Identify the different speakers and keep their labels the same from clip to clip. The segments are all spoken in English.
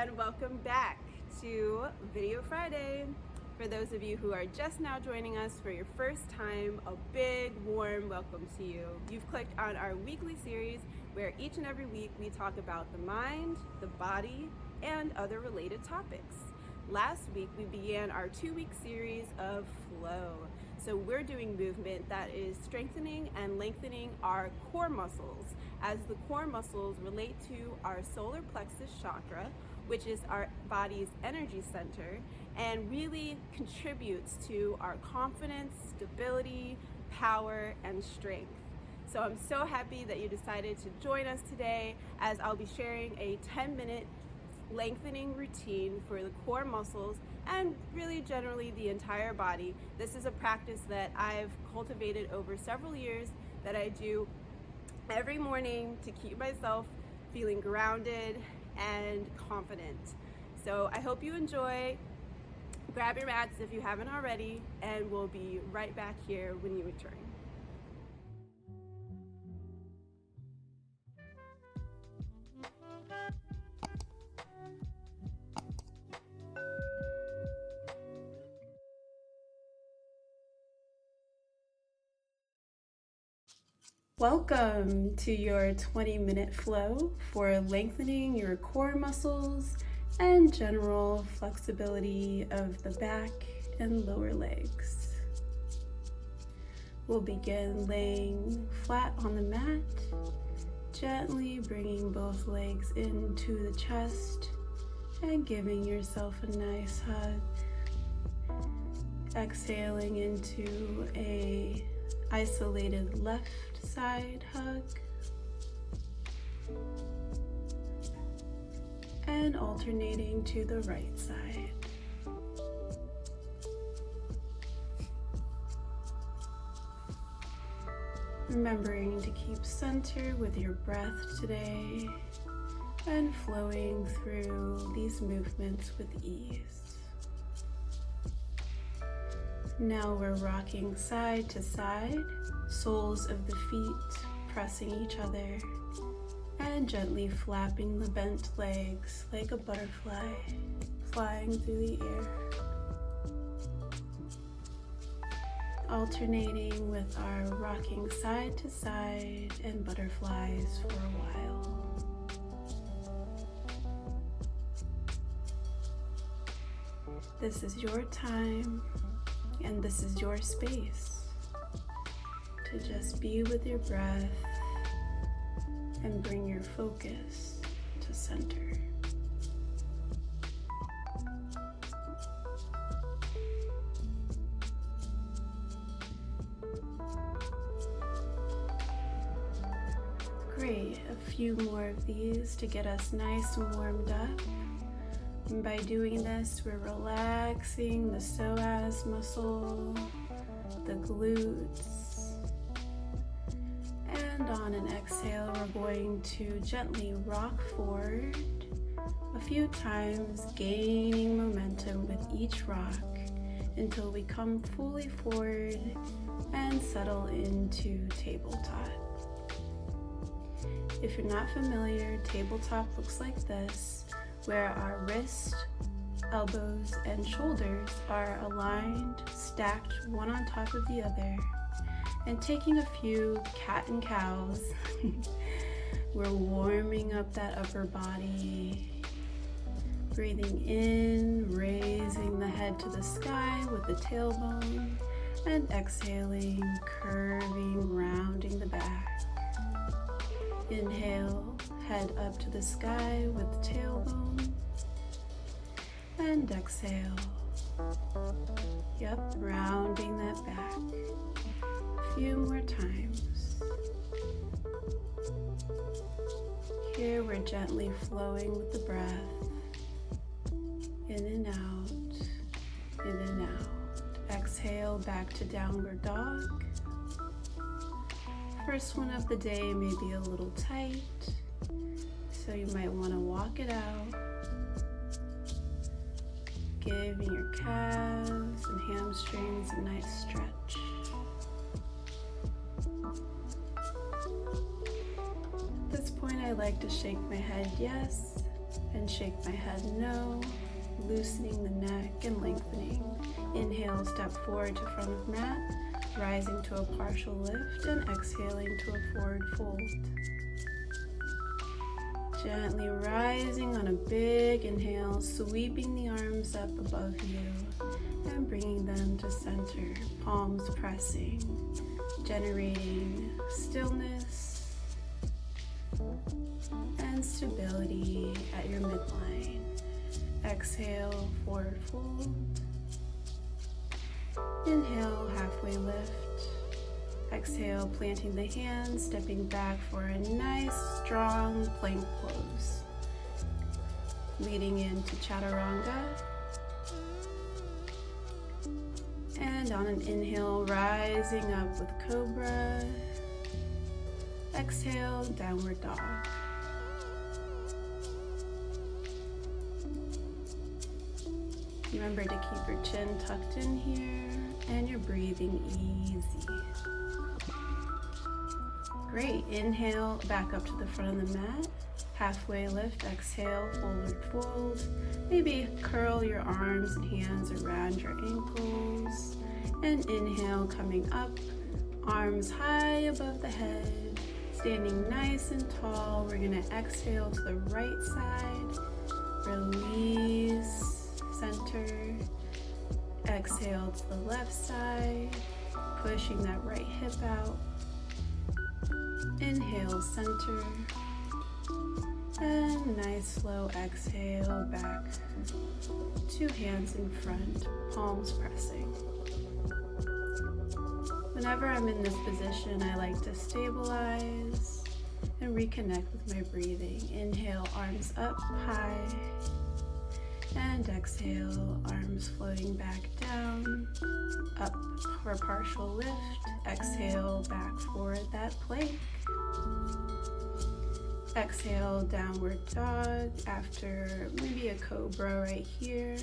Speaker 1: and welcome back to Video Friday. For those of you who are just now joining us for your first time, a big warm welcome to you. You've clicked on our weekly series where each and every week we talk about the mind, the body, and other related topics. Last week we began our 2-week series of flow. So we're doing movement that is strengthening and lengthening our core muscles, as the core muscles relate to our solar plexus chakra, which is our body's energy center, and really contributes to our confidence, stability, power, and strength. So I'm so happy that you decided to join us today, as I'll be sharing a 10-minute lengthening routine for the core muscles and really generally the entire body. This is a practice that I've cultivated over several years, that I do every morning to keep myself feeling grounded and confident. So I hope you enjoy. Grab your mats if you haven't already, and we'll be right back here when you return. Welcome to your 20-minute flow for lengthening your core muscles and general flexibility of the back and lower legs. We'll begin laying flat on the mat, gently bringing both legs into the chest and giving yourself a nice hug. Exhaling into a isolated left side hug, and alternating to the right side. Remembering to keep center with your breath today and flowing through these movements with ease. Now we're rocking side to side, soles of the feet pressing each other, and gently flapping the bent legs like a butterfly flying through the air. Alternating with our rocking side to side and butterflies for a while. This is your time, and this is your space to just be with your breath and bring your focus to center. Great, a few more of these to get us nice and warmed up. And by doing this, we're relaxing the psoas muscle, the glutes, and on an exhale, we're going to gently rock forward a few times, gaining momentum with each rock until we come fully forward and settle into tabletop. If you're not familiar, tabletop looks like this, where our wrists, elbows, and shoulders are aligned, stacked one on top of the other, and taking a few cat and cows, we're warming up that upper body, breathing in, raising the head to the sky with the tailbone, and exhaling, curving, rounding the back. Inhale, head up to the sky with the tailbone, and exhale. Yep, rounding that back. A few more times. Here we're gently flowing with the breath, in and out, in and out. Exhale back to downward dog. First one of the day may be a little tight, so you might want to walk it out, giving your calves and hamstrings a nice stretch. At this point, I like to shake my head yes and shake my head no, loosening the neck and lengthening. Inhale, step forward to front of mat, rising to a partial lift and exhaling to a forward fold. Gently rising on a big inhale, sweeping the arms up above you and bringing them to center, palms pressing, generating stillness and stability at your midline. Exhale, forward fold. Inhale, halfway lift. Exhale, planting the hands, stepping back for a nice, strong plank pose. Leading into chaturanga. And on an inhale, rising up with cobra. Exhale, downward dog. Remember to keep your chin tucked in here and your breathing easy. Great, inhale, back up to the front of the mat. Halfway lift, exhale, forward fold. Maybe curl your arms and hands around your ankles. And inhale, coming up, arms high above the head, standing nice and tall. We're gonna exhale to the right side, release, center. Exhale to the left side, pushing that right hip out. Inhale, center. And nice slow exhale back. Two hands in front, palms pressing. Whenever I'm in this position, I like to stabilize and reconnect with my breathing. Inhale, arms up high. And exhale, arms floating back down, up for partial lift. Exhale, back for that plank. Exhale, downward dog after maybe a cobra right here.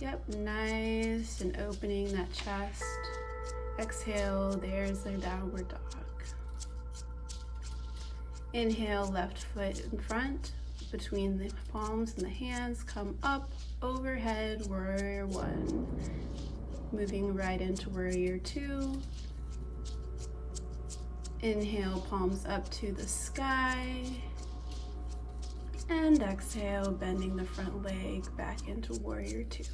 Speaker 1: Yep, nice and opening that chest. Exhale, there's the downward dog. Inhale, left foot in front, between the palms and the hands, come up, overhead, warrior one. Moving right into warrior two. Inhale, palms up to the sky. And exhale, bending the front leg back into warrior two.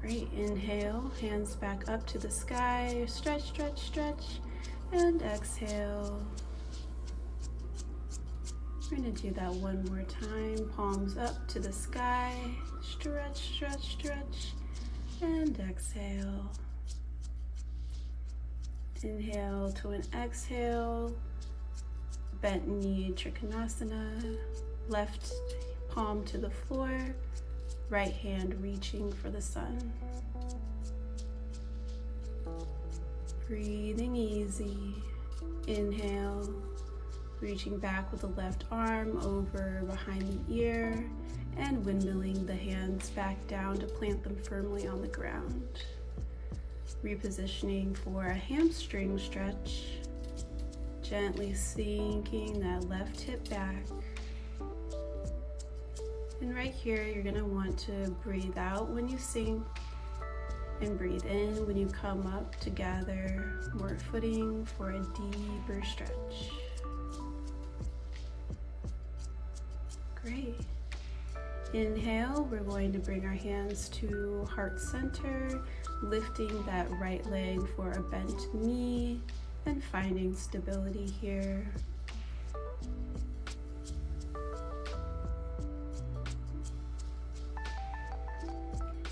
Speaker 1: Great, inhale, hands back up to the sky, stretch, stretch, stretch, and exhale. We're gonna do that one more time, palms up to the sky, stretch, stretch, stretch, and exhale. Inhale to an exhale, bent knee, Trikonasana, left palm to the floor, right hand reaching for the sun. Breathing easy. Inhale, reaching back with the left arm over behind the ear and windmilling the hands back down to plant them firmly on the ground. Repositioning for a hamstring stretch, gently sinking that left hip back. And right here, you're gonna want to breathe out when you sink and breathe in when you come up to gather more footing for a deeper stretch. Great. Inhale, we're going to bring our hands to heart center, lifting that right leg for a bent knee and finding stability here.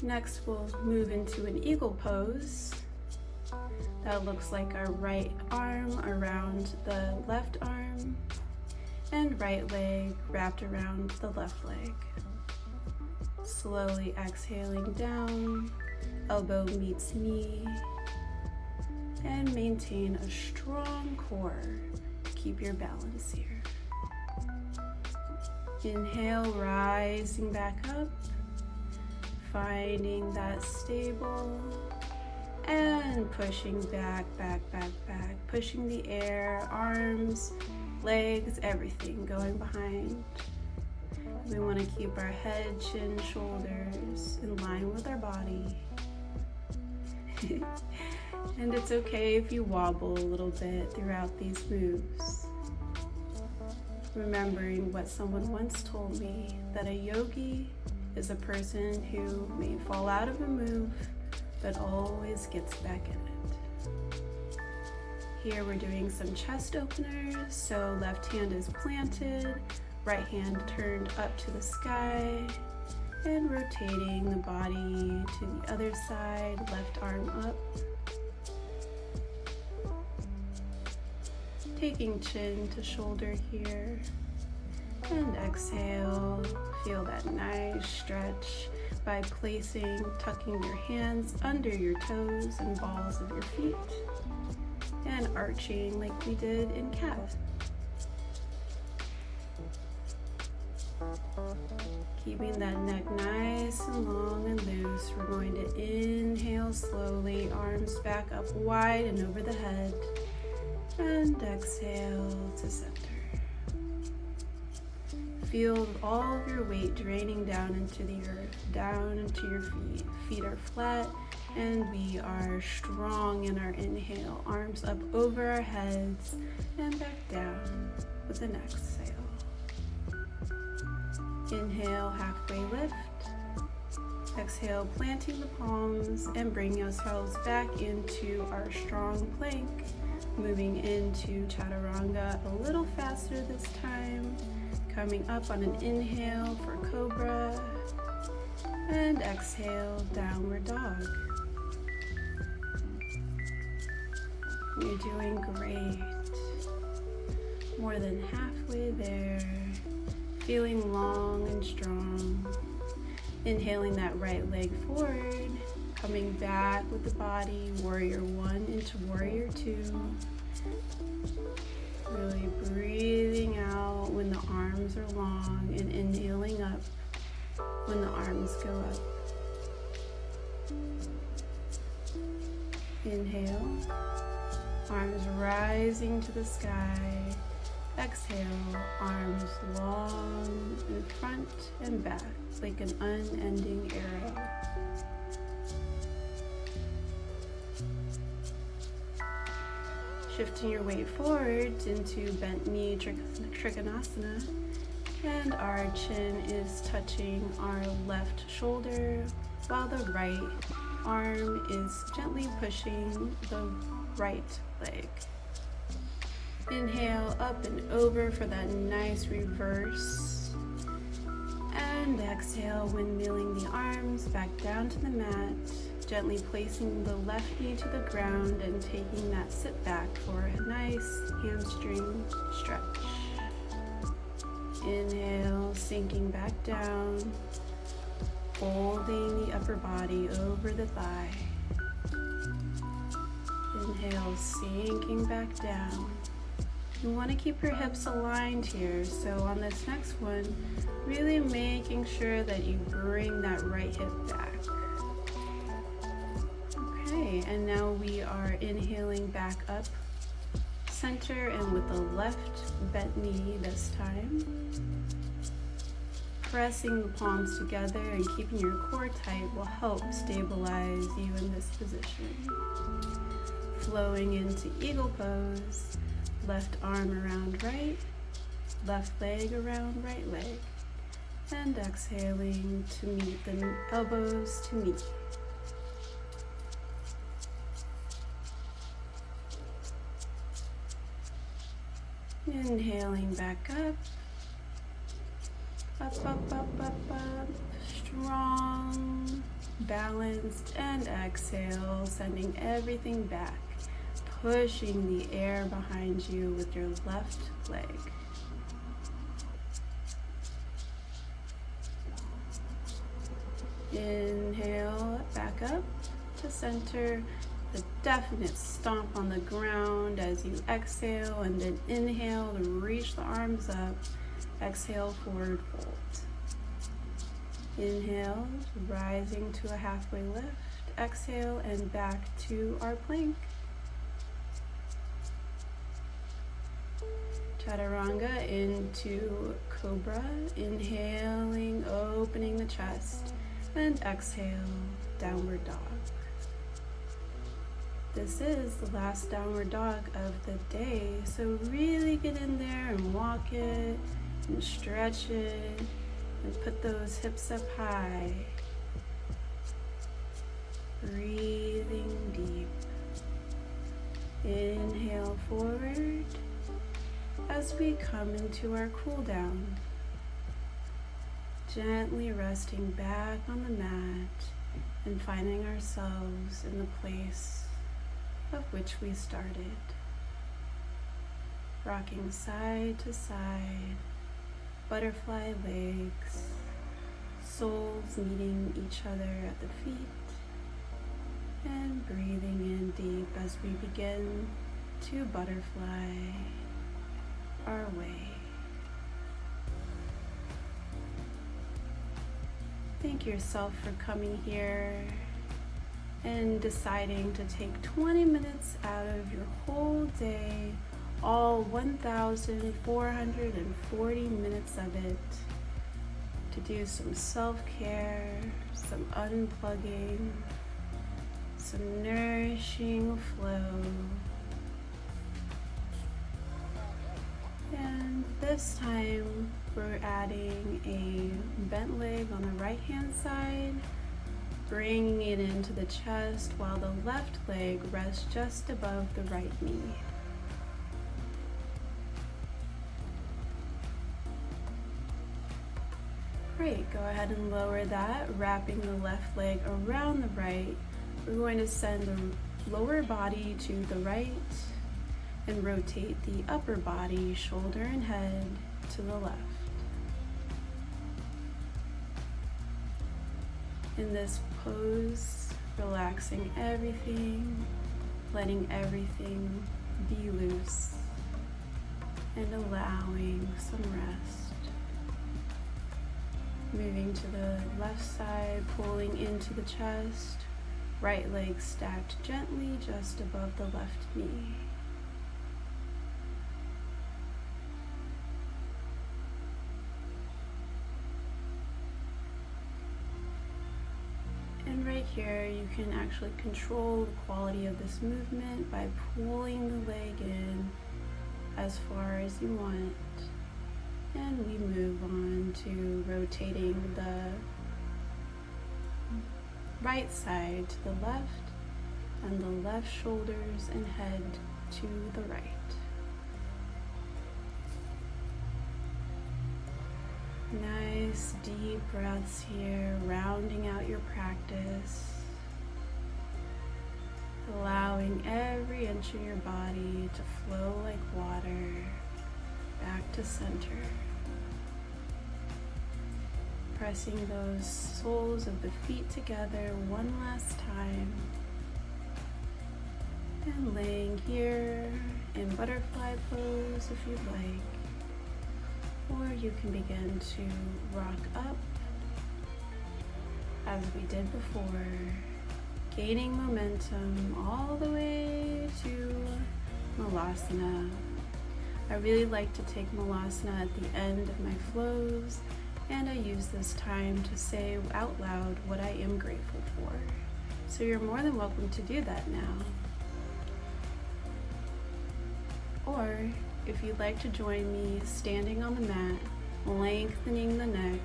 Speaker 1: Next, we'll move into an eagle pose. That looks like our right arm around the left arm and right leg wrapped around the left leg. Slowly exhaling down, elbow meets knee, and maintain a strong core. Keep your balance here. Inhale, rising back up, finding that stable, and pushing back, back, back, back, pushing the air, arms legs, everything going behind. We want to keep our head, chin, shoulders in line with our body. And it's okay if you wobble a little bit throughout these moves. Remembering what someone once told me, that a yogi is a person who may fall out of a move, but always gets back in it. Here we're doing some chest openers, so left hand is planted, right hand turned up to the sky, and rotating the body to the other side, left arm up. Taking chin to shoulder here, and exhale, feel that nice stretch by tucking your hands under your toes and balls of your feet, and arching like we did in Kaale. Keeping that neck nice and long and loose, we're going to inhale slowly, arms back up wide and over the head, and exhale to center. Feel all of your weight draining down into the earth, down into your feet. Feet are flat and we are strong in our inhale. Arms up over our heads and back down with an exhale. Inhale, halfway lift. Exhale, planting the palms and bringing ourselves back into our strong plank. Moving into chaturanga a little faster this time. Coming up on an inhale for cobra. And exhale, downward dog. You're doing great. More than halfway there. Feeling long and strong. Inhaling that right leg forward. Coming back with the body, warrior one into warrior two. Really breathing out when the arms are long and inhaling up when the arms go up. Inhale, arms rising to the sky. Exhale, arms long in front and back like an unending arrow. Shifting your weight forwards into bent knee trikonasana, and our chin is touching our left shoulder while the right arm is gently pushing the right leg. Inhale up and over for that nice reverse, and exhale, windmilling the arms back down to the mat. Gently placing the left knee to the ground and taking that sit back for a nice hamstring stretch. Inhale, sinking back down, folding the upper body over the thigh. Inhale, sinking back down. You want to keep your hips aligned here, so on this next one, really making sure that you bring that right hip back. Okay, and now we are inhaling back up, center, and with the left bent knee this time. Pressing the palms together and keeping your core tight will help stabilize you in this position. Flowing into eagle pose, left arm around right, left leg around right leg, and exhaling to meet the elbows to knee. Inhaling back up, up, up, up, up, up, strong, balanced, and exhale, sending everything back, pushing the air behind you with your left leg. Inhale, back up to center. A definite stomp on the ground as you exhale, and then inhale to reach the arms up. Exhale, forward fold. Inhale, rising to a halfway lift. Exhale, and back to our plank. Chaturanga into Cobra, inhaling, opening the chest, and exhale, Downward Dog. This is the last Downward Dog of the day, so really get in there and walk it, and stretch it, and put those hips up high. Breathing deep. Inhale forward as we come into our cool down. Gently resting back on the mat and finding ourselves in the place of which we started. Rocking side to side, butterfly legs, soles meeting each other at the feet, and breathing in deep as we begin to butterfly our way. Thank yourself for coming here and deciding to take 20 minutes out of your whole day, all 1,440 minutes of it, to do some self-care, some unplugging, some nourishing flow. And this time we're adding a bent leg on the right hand side, bringing it into the chest while the left leg rests just above the right knee. Great, go ahead and lower that, wrapping the left leg around the right. We're going to send the lower body to the right and rotate the upper body, shoulder and head, to the left. In this pose, relaxing everything, letting everything be loose, and allowing some rest. Moving to the left side, pulling into the chest, right leg stacked gently just above the left knee. And right here, you can actually control the quality of this movement by pulling the leg in as far as you want. And we move on to rotating the right side to the left, and the left shoulders and head to the right. Nice deep breaths here, rounding out your practice, allowing every inch of your body to flow like water back to center. Pressing those soles of the feet together one last time, and laying here in butterfly pose if you'd like. Or you can begin to rock up as we did before, gaining momentum all the way to Malasana. I really like to take Malasana at the end of my flows, and I use this time to say out loud what I am grateful for. So you're more than welcome to do that now. Or if you'd like to join me standing on the mat, lengthening the neck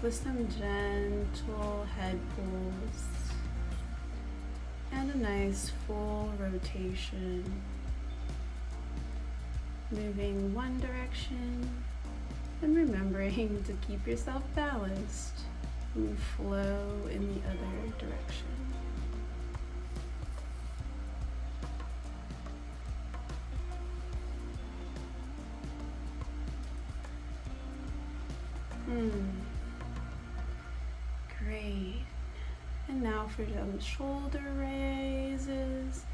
Speaker 1: with some gentle head pulls and a nice full rotation, moving one direction and remembering to keep yourself balanced and flow in the other direction. Great. And now for some shoulder raises.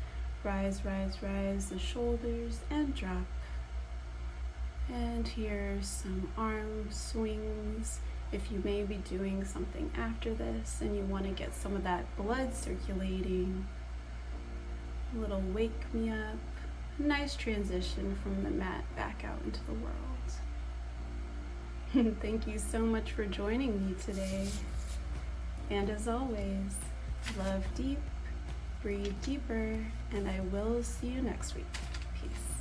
Speaker 1: Rise, rise, rise the shoulders and drop. And here's some arm swings. If you may be doing something after this and you want to get some of that blood circulating, a little wake me up Nice transition from the mat back out into the world. Thank you so much for joining me today. And as always, love deep, breathe deeper, and I will see you next week. Peace.